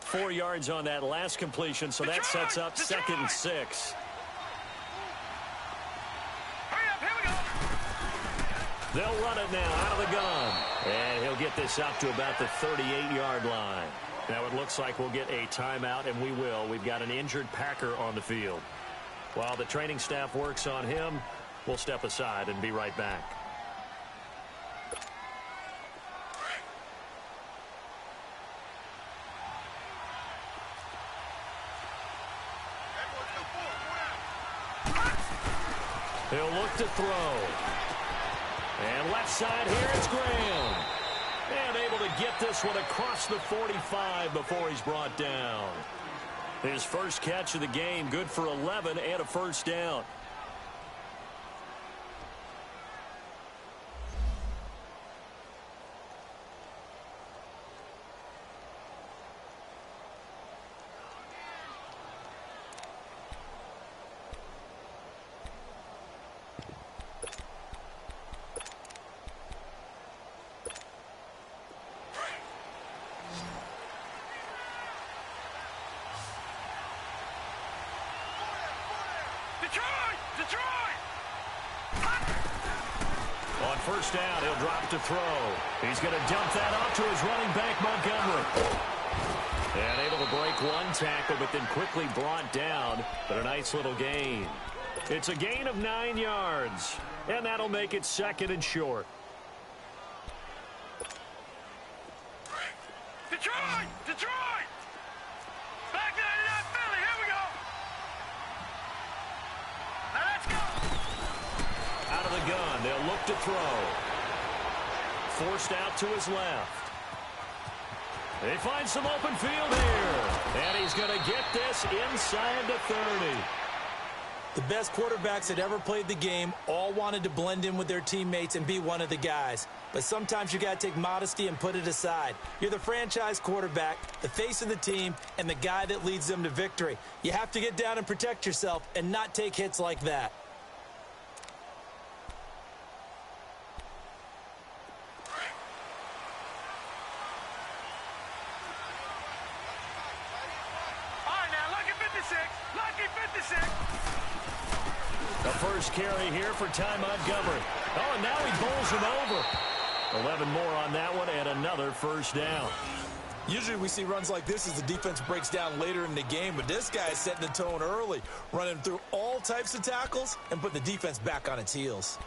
4 yards on that last completion, so that sets up 2nd and 6. They'll run it now out of the gun. And he'll get this up to about the 38-yard line. Now it looks like we'll get a timeout, and we will. We've got an injured Packer on the field. While the training staff works on him, we'll step aside and be right back. He'll look to throw. And left side here, it's Graham. And able to get this one across the 45 before he's brought down. His first catch of the game, good for 11 and a first down. On first down, he'll drop to throw. He's going to dump that off to his running back, Montgomery. And able to break one tackle, but then quickly brought down. But a nice little gain. It's a gain of 9 yards. And that'll make it 2nd and short. Detroit! Detroit! Back 99 Philly, here we go! Now let's go! Out of the gun, they'll look to throw. Forced out to his left. They find some open field here. And he's going to get this inside the 30. The best quarterbacks that ever played the game all wanted to blend in with their teammates and be one of the guys. But sometimes you got to take modesty and put it aside. You're the franchise quarterback, the face of the team, and the guy that leads them to victory. You have to get down and protect yourself and not take hits like that. All right, now, lucky 56. Lucky 56. The first carry here for Ty Montgomery. Oh, and now he bowls him over. 11 more on that one and another first down. Usually we see runs like this as the defense breaks down later in the game, but this guy is setting the tone early, running through all types of tackles and putting the defense back on its heels.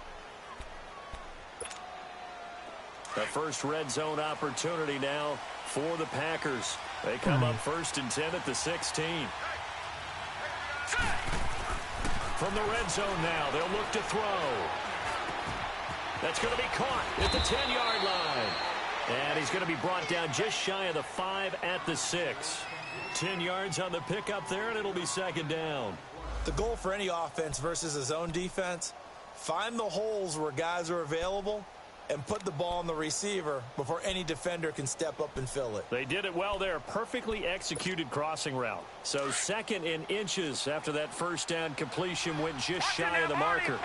The first red zone opportunity now for the Packers. They come up 1st and 10 at the 16. From the red zone now, they'll look to throw. That's going to be caught at the 10-yard line. And he's going to be brought down just shy of the 5 at the 6. 10 yards on the pickup there, and it'll be 2nd down. The goal for any offense versus his own defense, find the holes where guys are available and put the ball on the receiver before any defender can step up and fill it. They did it well there. Perfectly executed crossing route. So 2nd in inches after that first down completion went just shy of the marker.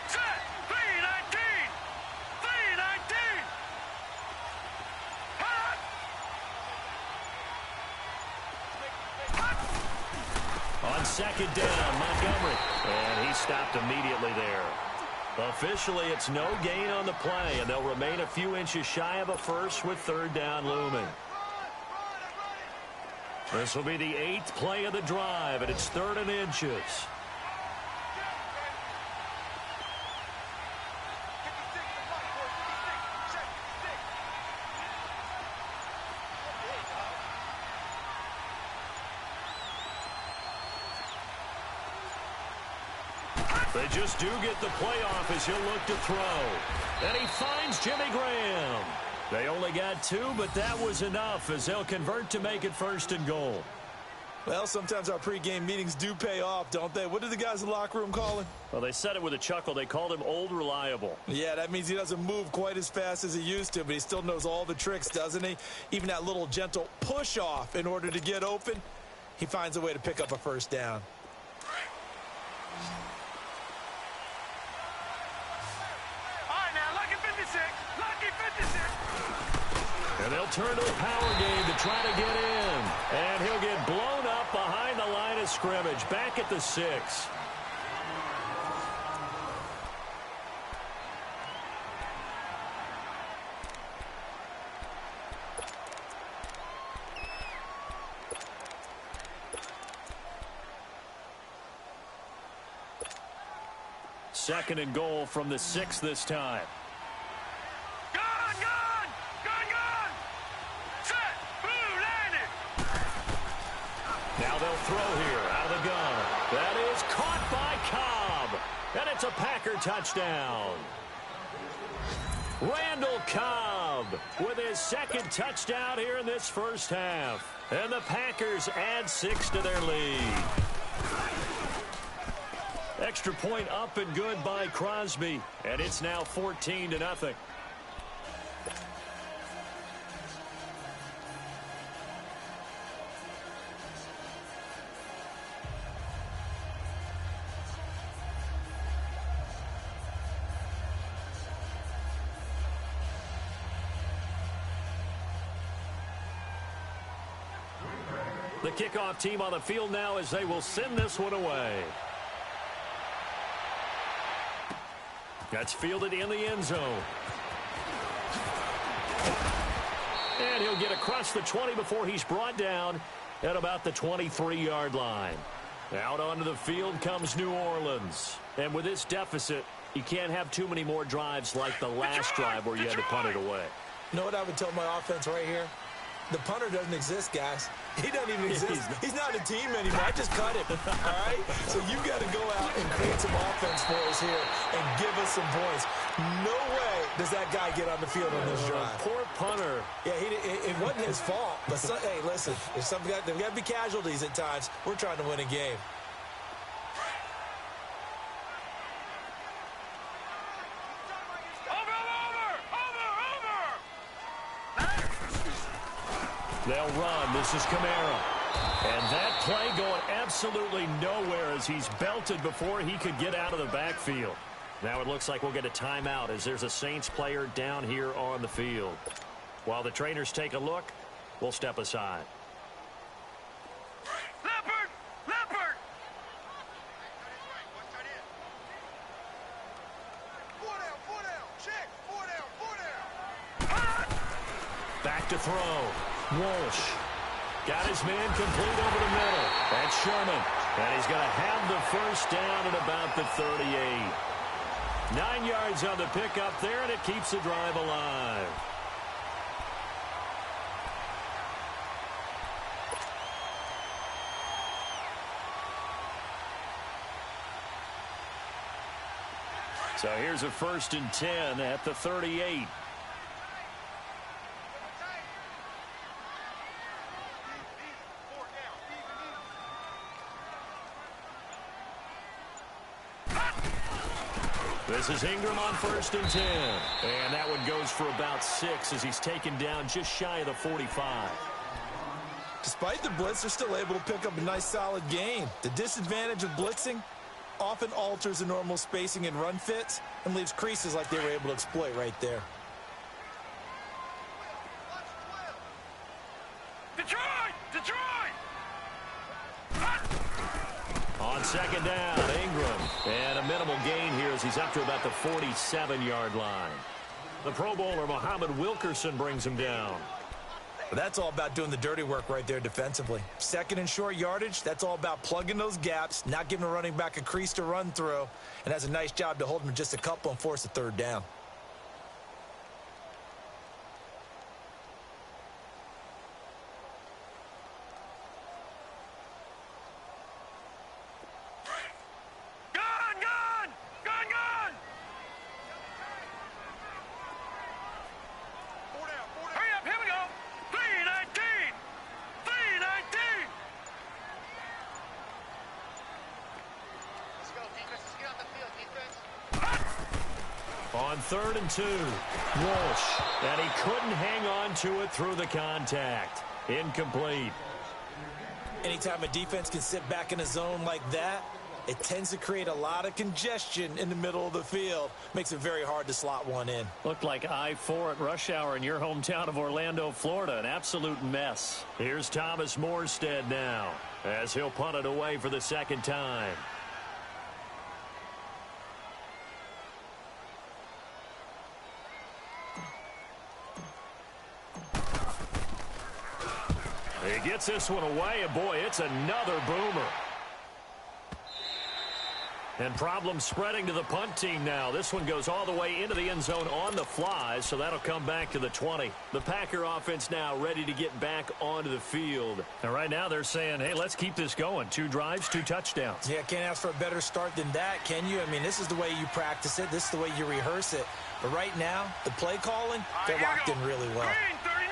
Set. 319. 319. On 2nd down, Montgomery. And he stopped immediately there. Officially, it's no gain on the play, and they'll remain a few inches shy of a first with 3rd down looming. This will be the 8th play of the drive, and it's 3rd and inches. They just do get the playoff as he'll look to throw. And he finds Jimmy Graham. They only got 2, but that was enough as they'll convert to make it 1st and goal. Well, sometimes our pregame meetings do pay off, don't they? What did the guys in the locker room call him? Well, they said it with a chuckle. They called him Old Reliable. Yeah, that means he doesn't move quite as fast as he used to, but he still knows all the tricks, doesn't he? Even that little gentle push-off in order to get open, he finds a way to pick up a first down. And they'll turn to the power game to try to get in. And he'll get blown up behind the line of scrimmage, back at the 6. Second and goal from the 6 this time. Gun! Set! Blue, landed! Now they'll throw here out of the gun. That is caught by Cobb. And it's a Packer touchdown. Randall Cobb with his second touchdown here in this first half. And the Packers add 6 to their lead. Extra point up and good by Crosby. And it's now 14-0. The kickoff team on the field now as they will send this one away. That's fielded in the end zone. And he'll get across the 20 before he's brought down at about the 23-yard line. Out onto the field comes New Orleans. And with this deficit, you can't have too many more drives like the last drive where you had to punt it away. You know what I would tell my offense right here? The punter doesn't exist, guys. He doesn't even exist. He's not a team anymore. I just cut him, all right? So you've got to go out and create some offense for us here and give us some points. No way does that guy get on the field on this drive. Poor punter. Yeah, it wasn't his fault. But, hey, listen, there's got to be casualties at times. We're trying to win a game. They'll run. This is Kamara. And that play going absolutely nowhere as he's belted before he could get out of the backfield. Now it looks like we'll get a timeout as there's a Saints player down here on the field. While the trainers take a look, we'll step aside. Leopard! Leopard! Four down. Check. Four down. Back to throw. Walsh got his man complete over the middle. That's Sherman. And he's going to have the first down at about the 38. 9 yards on the pickup there, and it keeps the drive alive. So here's a 1st and 10 at the 38. This is Ingram on 1st and 10. And that one goes for about 6 as he's taken down just shy of the 45. Despite the blitz, they're still able to pick up a nice, solid gain. The disadvantage of blitzing often alters the normal spacing and run fits and leaves creases like they were able to exploit right there. Detroit! On 2nd down, Ingram. And a minimal gain here as he's up to about the 47-yard line. The Pro Bowler, Muhammad Wilkerson, brings him down. But that's all about doing the dirty work right there defensively. 2nd and short yardage, that's all about plugging those gaps, not giving a running back a crease to run through, and has a nice job to hold him just a couple and force a 3rd down. On 3rd and 2, Walsh, and he couldn't hang on to it through the contact. Incomplete. Anytime a defense can sit back in a zone like that, it tends to create a lot of congestion in the middle of the field. Makes it very hard to slot one in. Looked like I-4 at rush hour in your hometown of Orlando, Florida. An absolute mess. Here's Thomas Morstead now, as he'll punt it away for the second time. He gets this one away, and boy, it's another boomer. And problems spreading to the punt team now. This one goes all the way into the end zone on the fly, so that'll come back to the 20. The Packer offense now ready to get back onto the field. And right now they're saying, hey, let's keep this going. 2 drives, 2 touchdowns. Yeah, can't ask for a better start than that, can you? I mean, this is the way you practice it. This is the way you rehearse it. But right now, the play calling, they're locked in really well. Green 39!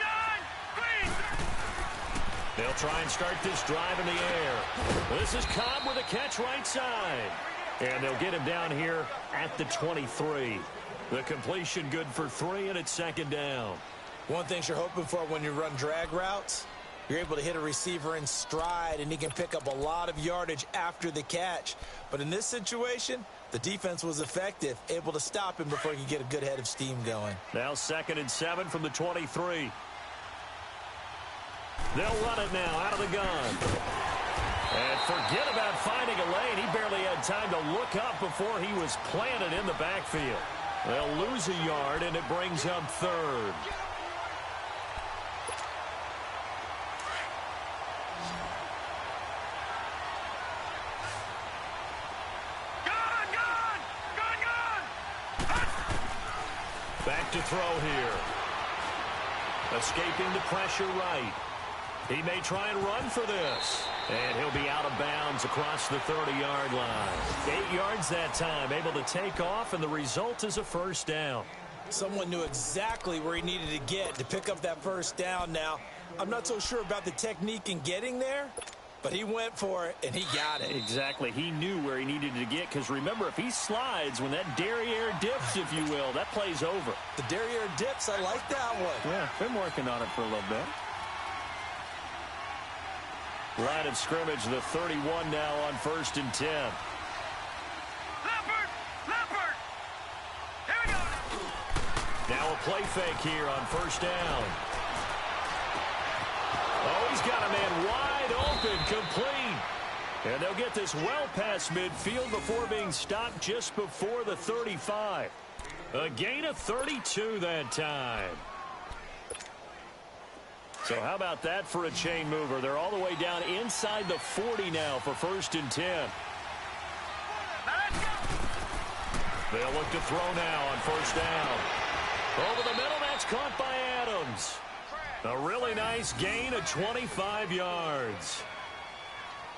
Green! They'll try and start this drive in the air. This is Cobb with a catch right side. And they'll get him down here at the 23. The completion good for 3, and it's second down. One thing you're hoping for when you run drag routes, you're able to hit a receiver in stride, and he can pick up a lot of yardage after the catch. But in this situation, the defense was effective, able to stop him before he could get a good head of steam going. Now 2nd and 7 from the 23. They'll run it now out of the gun. And forget about finding a lane. He barely had time to look up before he was planted in the backfield. They'll lose a yard, and it brings up 3rd. Back to throw here. Escaping the pressure right. He may try and run for this. And he'll be out of bounds across the 30-yard line. 8 yards that time, able to take off, and the result is a first down. Someone knew exactly where he needed to get to pick up that first down now. I'm not so sure about the technique in getting there, but he went for it, and he got it. Exactly. He knew where he needed to get, because remember, if he slides, when that derriere dips, if you will, that play's over. The derriere dips, I like that one. Yeah, been working on it for a little bit. Line of scrimmage, the 31 now on 1st and 10. Leopard! Leopard! Here we go! Now a play fake here on 1st down. Oh, he's got a man wide open, complete. And they'll get this well past midfield before being stopped just before the 35. A gain of 32 that time. So how about that for a chain mover? They're all the way down inside the 40 now for 1st and 10. They'll look to throw now on 1st down. Over the middle, that's caught by Adams. A really nice gain of 25 yards.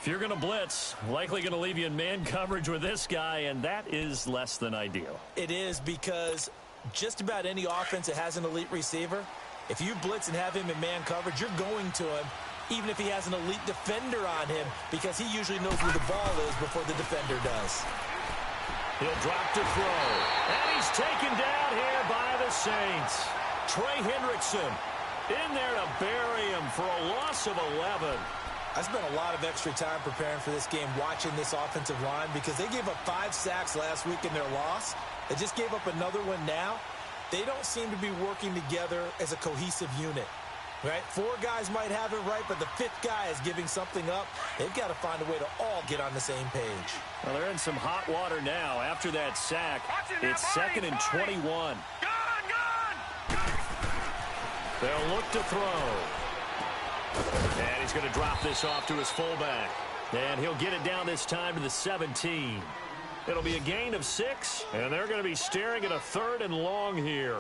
If you're going to blitz, likely going to leave you in man coverage with this guy, and that is less than ideal. It is, because just about any offense that has an elite receiver, if you blitz and have him in man coverage, you're going to him, even if he has an elite defender on him, because he usually knows where the ball is before the defender does. He'll drop to throw. And he's taken down here by the Saints. Trey Hendrickson in there to bury him for a loss of 11. I spent a lot of extra time preparing for this game, watching this offensive line, because they gave up 5 sacks last week in their loss. They just gave up another one now. They don't seem to be working together as a cohesive unit, right? 4 guys might have it right, but the 5th guy is giving something up. They've got to find a way to all get on the same page. Well, they're in some hot water now after that sack. It's 2nd and 21. They'll look to throw. And he's going to drop this off to his fullback. And he'll get it down this time to the 17. It'll be a gain of 6, and they're going to be staring at a 3rd and long here.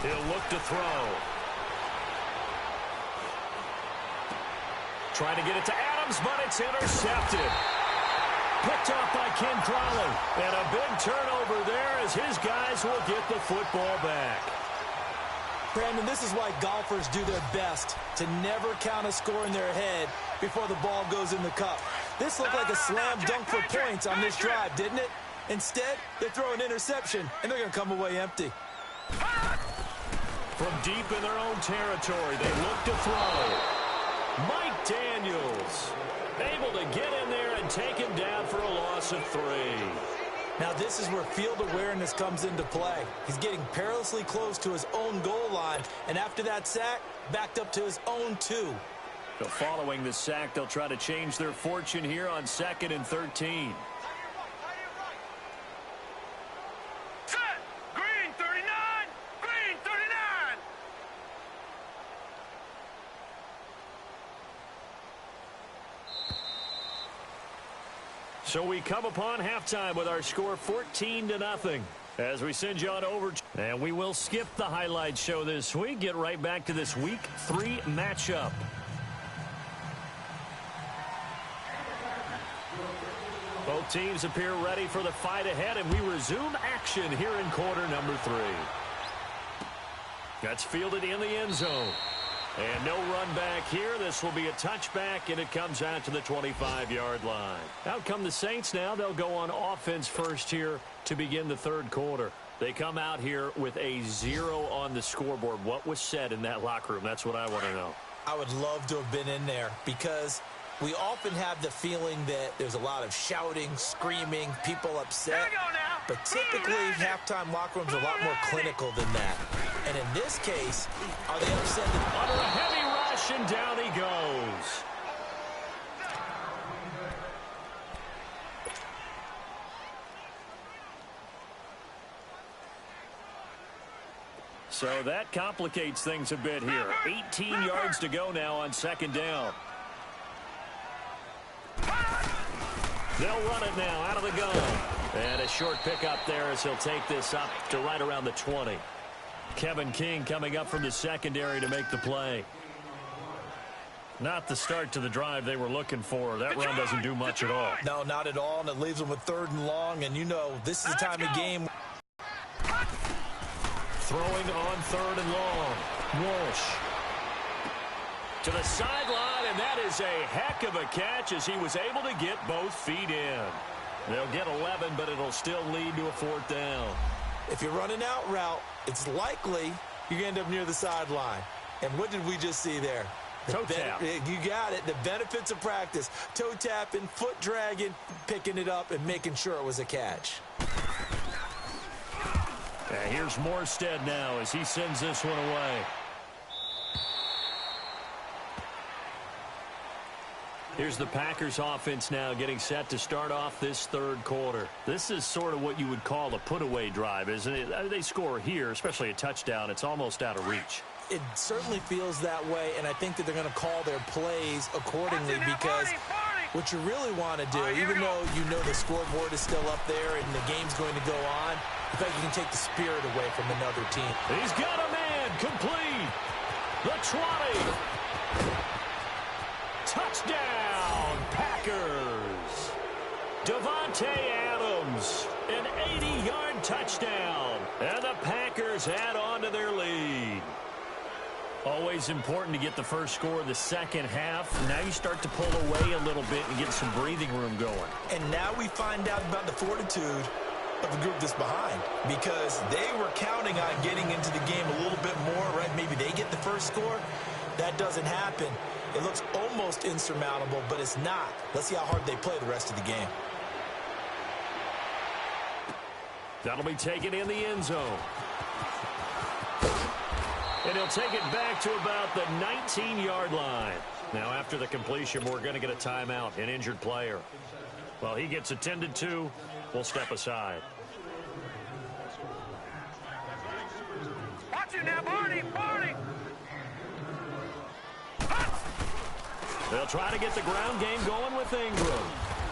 He'll look to throw. Trying to get it to Adams, but it's intercepted. Picked off by Ken Crowley. And a big turnover there as his guys will get the football back. Brandon, this is why golfers do their best to never count a score in their head before the ball goes in the cup. This looked like a slam dunk for points on this drive, didn't it? Instead, they throw an interception, and they're going to come away empty. From deep in their own territory, they look to throw. Mike Daniels able to get in there and take him down for a loss of 3. Now, this is where field awareness comes into play. He's getting perilously close to his own goal line, and after that sack, backed up to his own 2. So following the sack, they'll try to change their fortune here on 2nd and 13. Set. Green 39. Green 39. So we come upon halftime with our score 14-0. As we send you on over, and we will skip the highlight show this week. Get right back to this Week 3 matchup. Both teams appear ready for the fight ahead, and we resume action here in quarter number 3. That's fielded in the end zone. And no run back here. This will be a touchback, and it comes out to the 25-yard line. Out come the Saints now. They'll go on offense first here to begin the third quarter. They come out here with a 0 on the scoreboard. What was said in that locker room? That's what I want to know. I would love to have been in there because we often have the feeling that there's a lot of shouting, screaming, people upset. But typically, halftime locker rooms are a lot more clinical than that. And in this case, are they upset? Under a heavy rush, and down he goes. So that complicates things a bit here. 18 yards to go now on 2nd down. They'll run it now out of the gun. And a short pickup there as he'll take this up to right around the 20. Kevin King coming up from the secondary to make the play. Not the start to the drive they were looking for. That run doesn't do much at all. No, not at all, and it leaves them with 3rd and long, and you know this is the time of game. Throwing on 3rd and long. Walsh to the sideline, and that is a heck of a catch as he was able to get both feet in. They'll get 11, but it'll still lead to a 4th down. If you're running out route, it's likely you're going to end up near the sideline. And what did we just see there? Toe tap. You got it. The benefits of practice. Toe tapping, foot dragging, picking it up, and making sure it was a catch. And here's Morstead now as he sends this one away. Here's the Packers offense now getting set to start off this 3rd quarter. This is sort of what you would call a put-away drive, isn't it? They score here, especially a touchdown. It's almost out of reach. It certainly feels that way, and I think that they're going to call their plays accordingly because what you really want to do, even though you know the scoreboard is still up there and the game's going to go on, I think you can take the spirit away from another team. He's got a man complete. The 20. Touchdown, Packers. Davante Adams, an 80-yard touchdown. And the Packers add on to their lead. Always important to get the first score of the second half. Now you start to pull away a little bit and get some breathing room going. And now we find out about the fortitude of the group that's behind because they were counting on getting into the game a little bit more, right? Maybe they get the first score. That doesn't happen. It looks almost insurmountable, but it's not. Let's see how hard they play the rest of the game. That'll be taken in the end zone. And he'll take it back to about the 19-yard line. Now, after the completion, we're going to get a timeout, an injured player. Well, he gets attended to. We'll step aside. Watch it now, Barney, Barney. They'll try to get the ground game going with Ingram.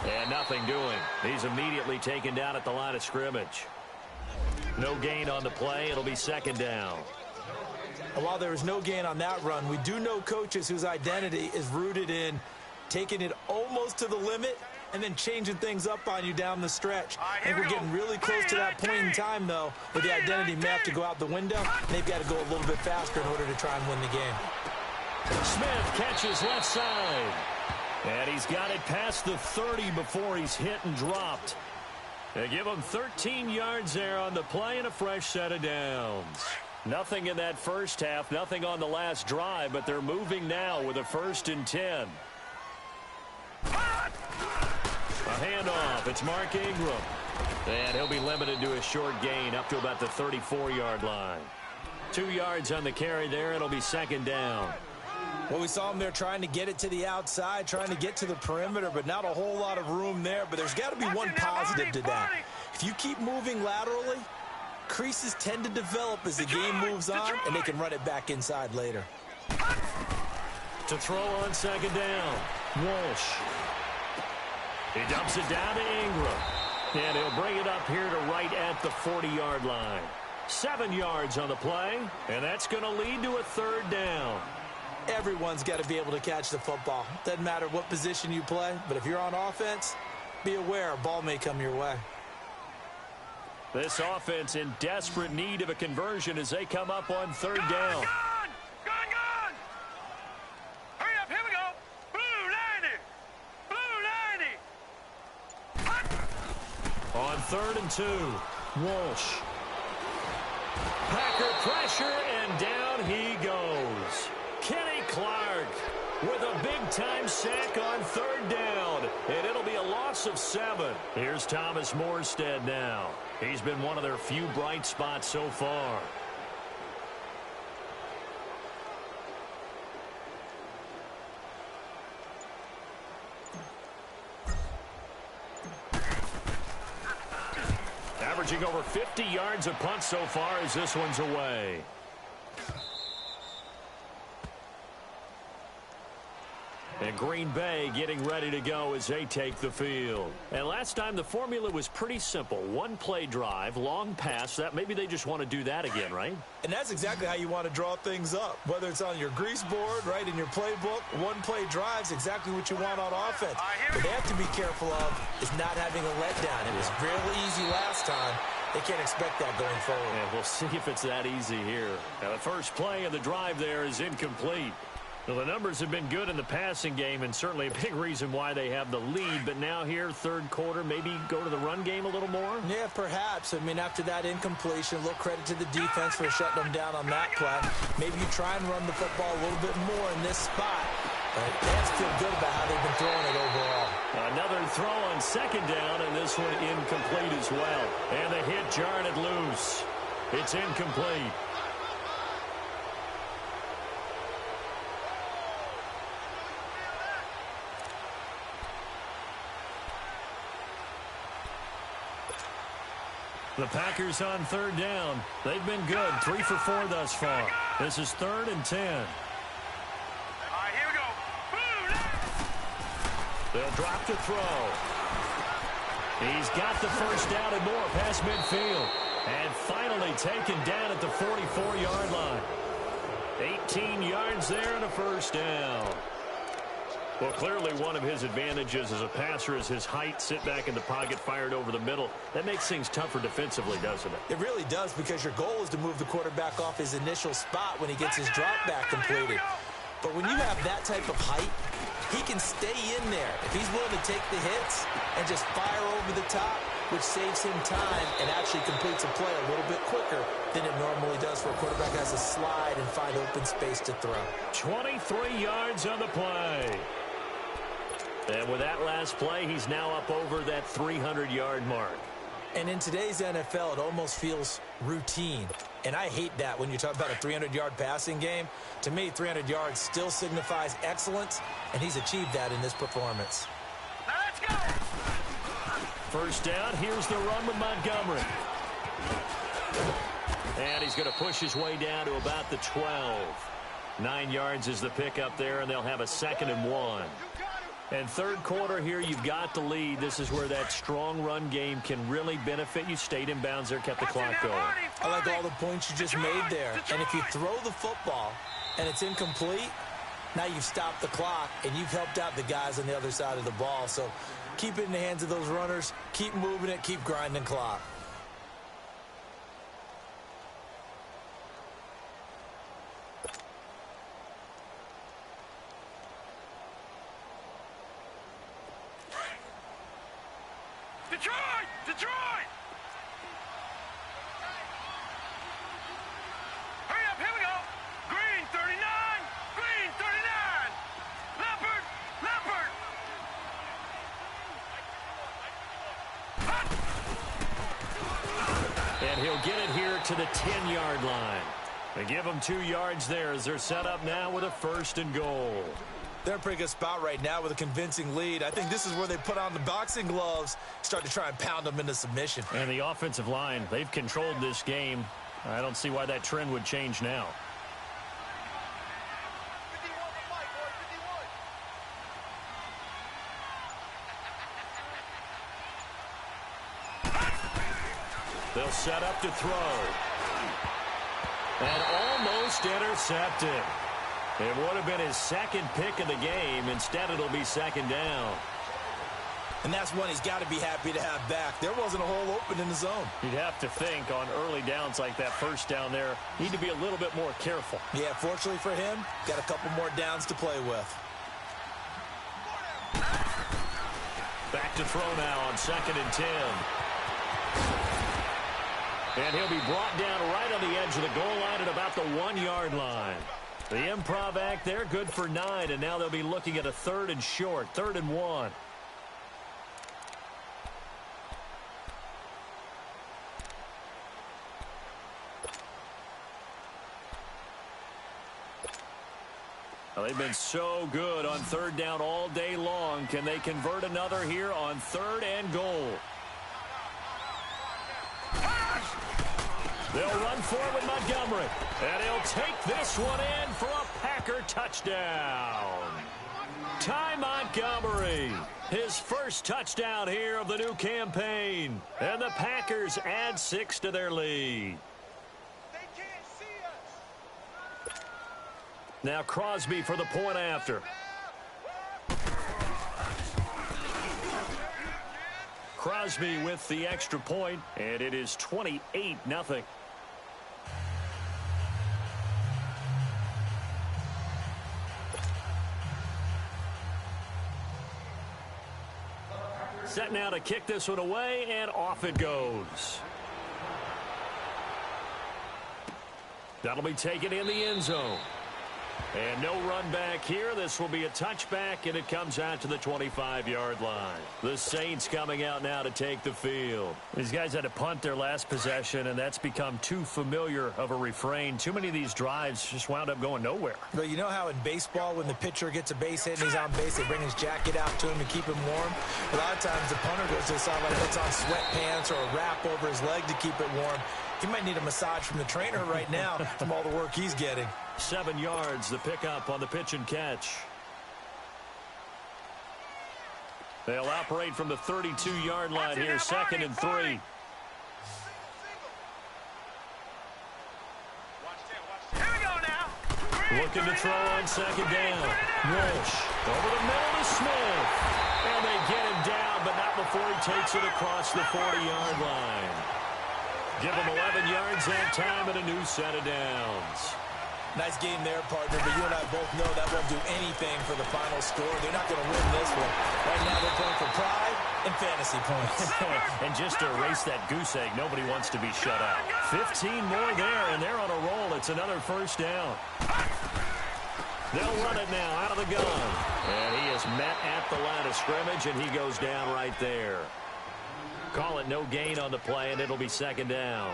And nothing doing. He's immediately taken down at the line of scrimmage. No gain on the play. It'll be 2nd down. And while there is no gain on that run, we do know coaches whose identity is rooted in taking it almost to the limit and then changing things up on you down the stretch. I think we're getting really close to that point in time, though, where the identity may have to go out the window. They've got to go a little bit faster in order to try and win the game. Smith catches left side. And he's got it past the 30 before he's hit and dropped. They give him 13 yards there on the play and a fresh set of downs. Nothing in that first half, nothing on the last drive, but they're moving now with a 1st and 10. A handoff. It's Mark Ingram. And he'll be limited to a short gain up to about the 34-yard line. 2 yards on the carry there. It'll be 2nd down. Well, we saw him there trying to get it to the outside, trying to get to the perimeter, but not a whole lot of room there. But there's got to be one positive to that. If you keep moving laterally, creases tend to develop as the game moves on, and they can run it back inside later. To throw on 2nd down, Walsh. He dumps it down to Ingram. And he'll bring it up here to right at the 40-yard line. 7 yards on the play, and that's going to lead to a 3rd down. Everyone's got to be able to catch the football. Doesn't matter what position you play, but if you're on offense, be aware a ball may come your way. This offense in desperate need of a conversion as they come up on 3rd down. Gone! Hurry up, here we go. Blue 90. On 3rd and 2, Walsh. Packer pressure, and down he goes. Kenny Clark with a big-time sack on 3rd down, and it'll be a loss of 7. Here's Thomas Morstead now. He's been one of their few bright spots so far. Averaging over 50 yards a punt so far as this one's away. And Green Bay getting ready to go as they take the field. And last time the formula was pretty simple. One play drive, long pass. That maybe they just want to do that again, right? And that's exactly how you want to draw things up. Whether it's on your grease board, right, in your playbook, one play drive's exactly what you want on offense. What they have to be careful of is not having a letdown. It was really easy last time. They can't expect that going forward. And we'll see if it's that easy here. Now the first play of the drive there is incomplete. Well, the numbers have been good in the passing game, and certainly a big reason why they have the lead. But now here, 3rd quarter, maybe go to the run game a little more? Yeah, perhaps. I mean, after that incompletion, a little credit to the defense for shutting them down on that play. Maybe you try and run the football a little bit more in this spot. But they have to feel good about how they've been throwing it overall. Another throw on 2nd down, and this one incomplete as well. And the hit jarred it loose. It's incomplete. The Packers on 3rd down. They've been good. 3 for 4 thus far. This is 3rd and 10. All right, here we go. They'll drop to throw. He's got the first down and more past midfield. And finally taken down at the 44-yard line. 18 yards there and a 1st down. Well, clearly one of his advantages as a passer is his height, sit back in the pocket, fired over the middle. That makes things tougher defensively, doesn't it? It really does, because your goal is to move the quarterback off his initial spot when he gets his drop back completed. But when you have that type of height, he can stay in there if he's willing to take the hits and just fire over the top, which saves him time and actually completes a play a little bit quicker than it normally does for a quarterback who has to slide and find open space to throw. 23 yards on the play. And with that last play, he's now up over that 300-yard mark. And in today's NFL, it almost feels routine. And I hate that when you talk about a 300-yard passing game. To me, 300 yards still signifies excellence, and he's achieved that in this performance. Now let's go. First down, here's the run with Montgomery. And he's going to push his way down to about the 12. 9 yards is the pickup there, and they'll have a 2nd and 1. And 3rd quarter here, you've got the lead. This is where that strong run game can really benefit you. Stayed in bounds there, kept the clock going. I like all the points you just made there. And if you throw the football and it's incomplete, now you've stopped the clock and you've helped out the guys on the other side of the ball. So keep it in the hands of those runners. Keep moving it. Keep grinding clock. Detroit! Detroit! Hurry up, here we go. Green 39, green 39. Leopard, leopard. And he'll get it here to the 10-yard line. They give them 2 yards there as they're set up now with a 1st and goal. They're in a pretty good spot right now with a convincing lead. I think this is where they put on the boxing gloves, start to try and pound them into submission. And the offensive line, they've controlled this game. I don't see why that trend would change now. They'll set up to throw. And almost intercepted. It would have been his 2nd pick of the game. Instead, it'll be 2nd down. And that's one he's got to be happy to have back. There wasn't a hole open in the zone. You'd have to think on early downs like that 1st down there, need to be a little bit more careful. Yeah, fortunately for him, got a couple more downs to play with. Back to throw now on 2nd and 10. And he'll be brought down right on the edge of the goal line at about the 1-yard line. The improv act there, good for 9, and now they'll be looking at a 3rd and short, 3rd and 1. Well, they've been so good on 3rd down all day long. Can they convert another here on 3rd and goal? They'll run for it with Montgomery. And he'll take this one in for a Packer touchdown. Ty Montgomery, his 1st touchdown here of the new campaign. And the Packers add 6 to their lead. Now Crosby for the point after. Crosby with the extra point, and it is 28-0. Set now to kick this one away, and off it goes. That'll be taken in the end zone. And no run back here. This will be a touchback, and it comes out to the 25-yard line. The Saints coming out now to take the field. These guys had to punt their last possession, and that's become too familiar of a refrain. Too many of these drives just wound up going nowhere. But you know how in baseball, when the pitcher gets a base hit and he's on base, they bring his jacket out to him to keep him warm? A lot of times the punter goes to the sideline and puts on sweatpants or a wrap over his leg to keep it warm. He might need a massage from the trainer right now from all the work he's getting. 7 yards, the pickup on the pitch and catch. They'll operate from the 32-yard line here, 2nd and 3. Looking to throw on 2nd down. Walsh over the middle to Smith. And they get him down, but not before he takes it across the 40-yard line. Give him 11 yards that time and a new set of downs. Nice game there, partner, but you and I both know that won't do anything for the final score. They're not going to win this one. Right now they're playing for pride and fantasy points. And just to erase that goose egg, nobody wants to be shut out. 15 more there, and they're on a roll. It's another 1st down. They'll run it now out of the gun. And he is met at the line of scrimmage, and he goes down right there. Call it no gain on the play, and it'll be 2nd down.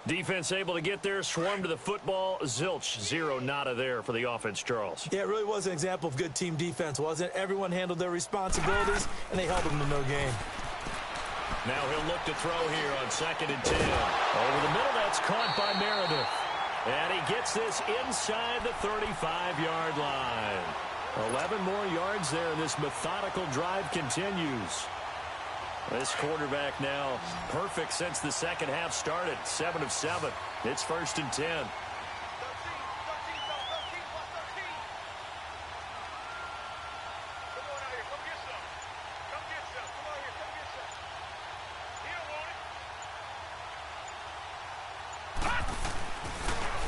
Defense able to get there, swarm to the football. Zilch, 0 nada there for the offense, Charles. Yeah, it really was an example of good team defense, wasn't it? Everyone handled their responsibilities, and they held them to no gain. Now he'll look to throw here on 2nd and 10. Over the middle, that's caught by Meredith. And he gets this inside the 35-yard line. 11 more yards there, and this methodical drive continues. This quarterback now perfect since the second half started. 7 of 7. It's 1st and 10.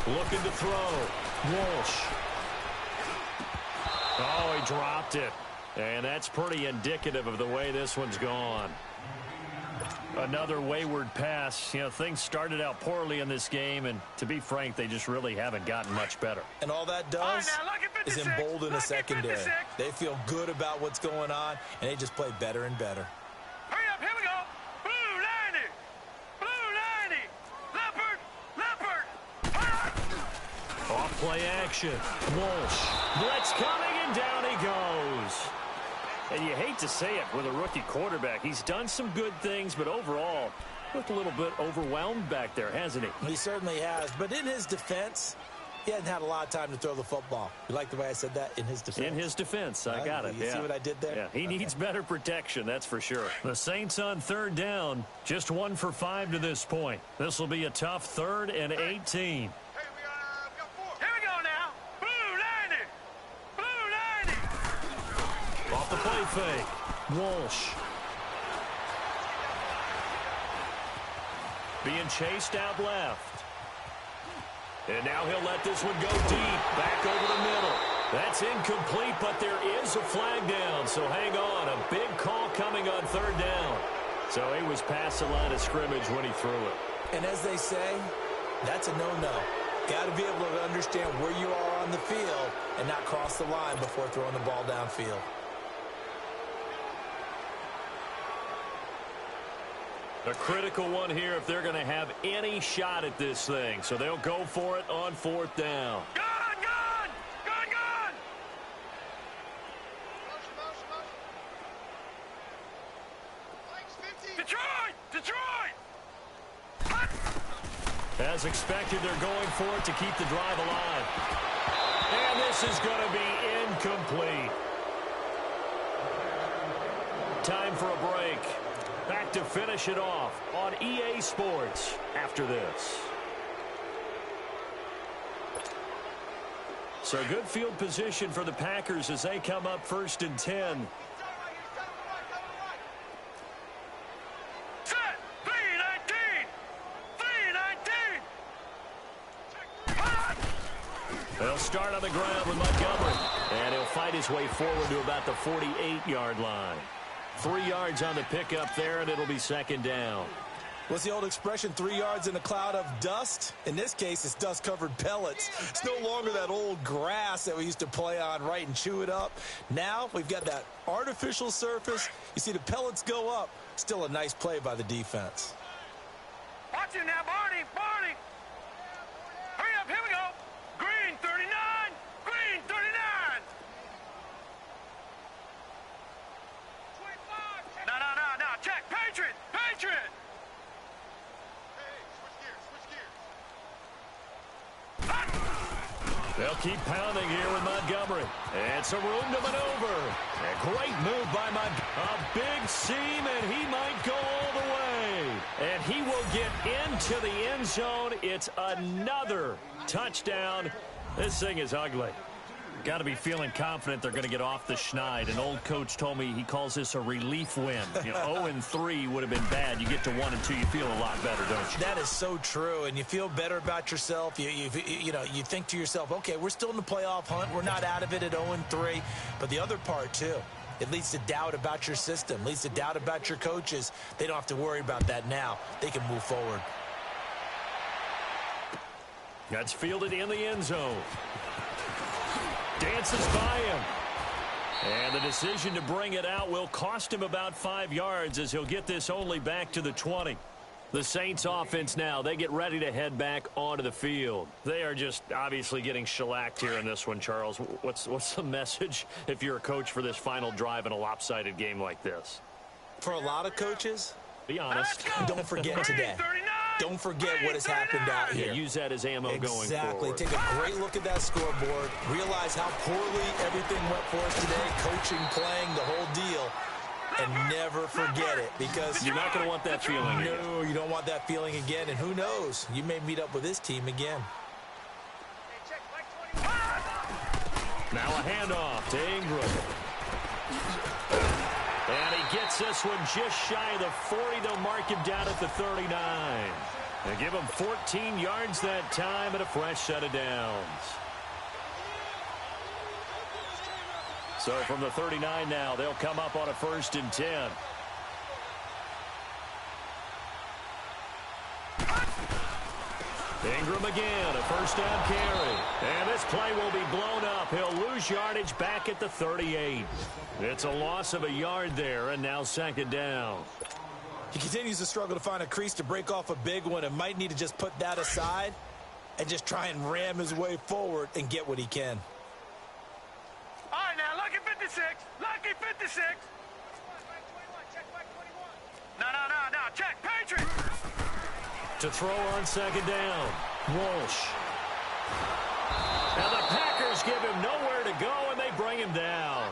Looking to throw. Walsh. Oh, he dropped it. And that's pretty indicative of the way this one's gone. Another wayward pass. You know, things started out poorly in this game, and to be frank, they just really haven't gotten much better. And all that does is embolden the secondary. They feel good about what's going on, and they just play better and better. Hurry up, here we go. Blue 90. Blue 90. Leopard. Leopard. Off play action. Walsh. Blitz coming, and down he goes. And you hate to say it with a rookie quarterback. He's done some good things, but overall, looked a little bit overwhelmed back there, hasn't he? He certainly has. But in his defense, he hasn't had a lot of time to throw the football. You like the way I said that? In his defense. In his defense. I got it. You see what I did there? Yeah, he needs better protection, that's for sure. The Saints on third down. Just 1 for 5 to this point. This will be a tough 3rd and 18. Off the play fake. Walsh. Being chased out left. And now he'll let this one go deep. Back over the middle. That's incomplete, but there is a flag down. So hang on. A big call coming on 3rd down. So he was past the line of scrimmage when he threw it. And as they say, that's a no-no. Got to be able to understand where you are on the field and not cross the line before throwing the ball downfield. A critical one here if they're going to have any shot at this thing. So they'll go for it on 4th down. Gun! Detroit! As expected, they're going for it to keep the drive alive. And this is going to be incomplete. Time for a break. Back to finish it off on EA Sports after this. So good field position for the Packers as they come up 1st and 10. Set! 3-19! They'll start on the ground with Montgomery. And he'll fight his way forward to about the 48-yard line. 3 yards on the pickup there, and it'll be 2nd down. What's the old expression, 3 yards in a cloud of dust? In this case, it's dust-covered pellets. It's no longer that old grass that we used to play on, right, and chew it up. Now we've got that artificial surface. You see the pellets go up. Still a nice play by the defense. Watch it now, Barney! Hurry up, here we go! Green 39! Green 39! No, check! Patriot! They'll keep pounding here with Montgomery. And some room to maneuver. A great move by Montgomery. A big seam, and he might go all the way. And he will get into the end zone. It's another touchdown. This thing is ugly. Got to be feeling confident they're going to get off the schneid. An old coach told me he calls this a relief win. 0-3 would have been bad. You get to 1-2, you feel a lot better, don't you? That is so true, and you feel better about yourself. You think to yourself, okay, we're still in the playoff hunt. We're not out of it at 0-3. But the other part, too, it leads to doubt about your system, leads to doubt about your coaches. They don't have to worry about that now. They can move forward. That's fielded in the end zone. Dances by him. And the decision to bring it out will cost him about 5 yards as he'll get this only back to the 20. The Saints offense now, they get ready to head back onto the field. They are just obviously getting shellacked here in this one, Charles. What's the message if you're a coach for this final drive in a lopsided game like this? For a lot of coaches, be honest. Don't forget today. Don't forget what has happened out here. Yeah, use that as ammo going forward. Exactly. Take a great look at that scoreboard. Realize how poorly everything went for us today. Coaching, playing, the whole deal. And never forget it, because you're not going to want that feeling again. No, you don't want that feeling again. And who knows? You may meet up with this team again. Now a handoff to Ingram. And he gets this one just shy of the 40. They'll mark him down at the 39. They give him 14 yards that time and a fresh set of downs. So from the 39 now, they'll come up on a 1st and 10. Ingram again, a first down carry. And this play will be blown up. He'll lose yardage back at the 38. It's a loss of a yard there, and now second down. He continues to struggle to find a crease to break off a big one and might need to just put that aside and just try and ram his way forward and get what he can. All right, now, lucky 56. Lucky 56. No, check, Patriot. To throw on second down, Walsh. And the Packers give him nowhere to go, and they bring him down.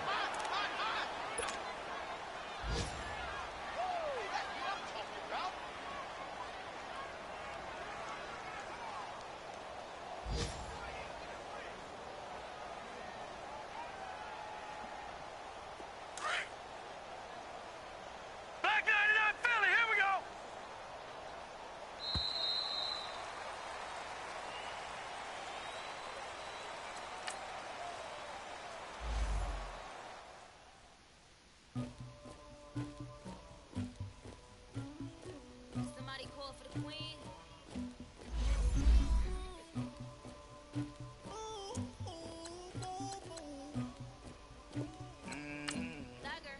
Black 99 Philly, here we go. Somebody call for the queen. Dagger.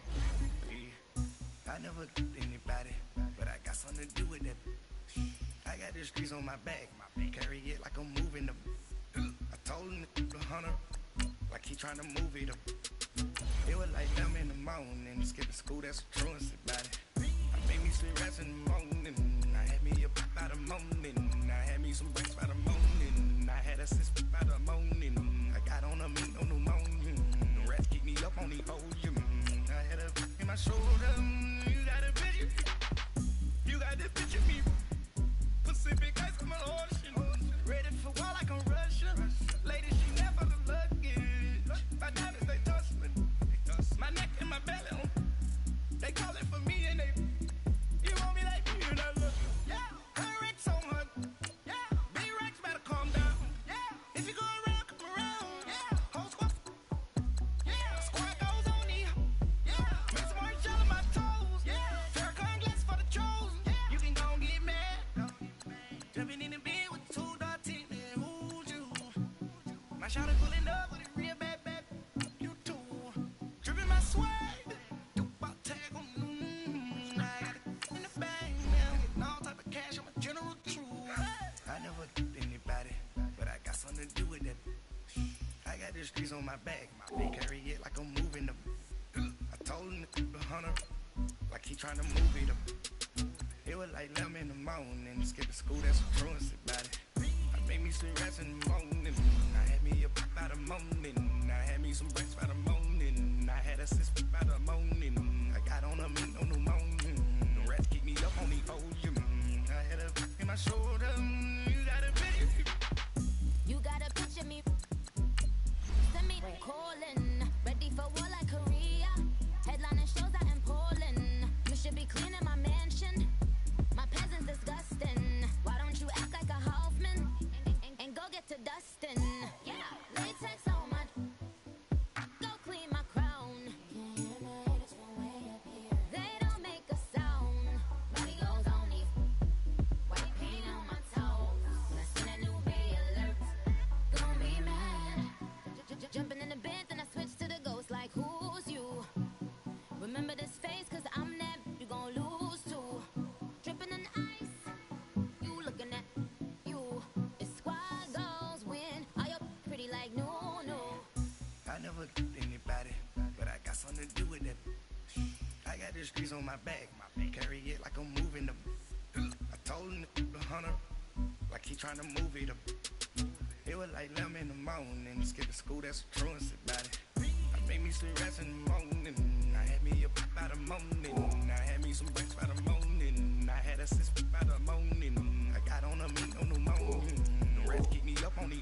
I never did anybody, but I got something to do with that. I got the streets on my back, carry it like I'm moving them. I told him to the hunter, like he trying to move it up. It was like them in the morning, skipping school, that's the truancy about it. I made me sleep rest in the morning, I had me up by the morning, I had me some breaks by the morning, I had a sister by the morning, I got on a meat on the morning, the rats keep me up on the podium, I had a in my shoulder, you got a picture, you got the picture me, Pacific ice from an ocean, ready for war like I'm Russian, lady she never the luggage, my diamonds they tussling, my neck and my belly on, they call it for me and they, you want me like me and I look, yeah, her Rex on her, yeah, B-Rex better calm down, yeah, if you go around, come around, yeah, whole squad, yeah, squad goes on me, yeah, make some orange gel on my toes, yeah, Farrakhan glass for the chosen, yeah, you can go and get mad, jumping in the bed with 2 dark teeth, man, who's you, my shawty pulling up with a real bad, you too, dripping my swag, I got it in the bag, man. Getting all type of cash, I'm a general true. I never did anybody, but I got something to do with that. I got the streets on my back, carry it like I'm moving them. I told him to the hunter, like he trying to move it up. It was like them in the morning, skipping school, that's the truancy about it. I made me sleep rest in the morning, I had me up by the morning, I had me some breaks by the morning, I had a sister by the morning, I got on a meat on the morning, the rats keep me up on the podium, I had a in my shoulder, you got a picture, You gotta picture me. Send me calling. Ready for war like Korea. Headlining shows out in Poland. You should be cleaning my mansion. My peasants disgusting. Why don't you act like a Hoffman and go get to dustin'? Yeah, latex on my. Go clean my crown. They don't make a sound. Body goes on these. White paint on my toes. When I seen that new Bay alert, gonna be mad. Jumping in the bed, then I switch to the ghost like who's you? Remember this face, cause I'm that you gon' lose too. Dripping in ice, you looking at you. It's squad goals win. Are you pretty like no? I never did anybody, but I got something to do with that. I got the streets on my back, carry it like I'm moving them. I told him to the hunter, like he trying to move it up. It was like them in the morning, skipping school, that's the truancy about it. I made me sleep rest in the morning, I had me up by the morning, I had me some breaks by the morning, I had a sister by the morning, I got on a meat on the morning, the rats keep me up on the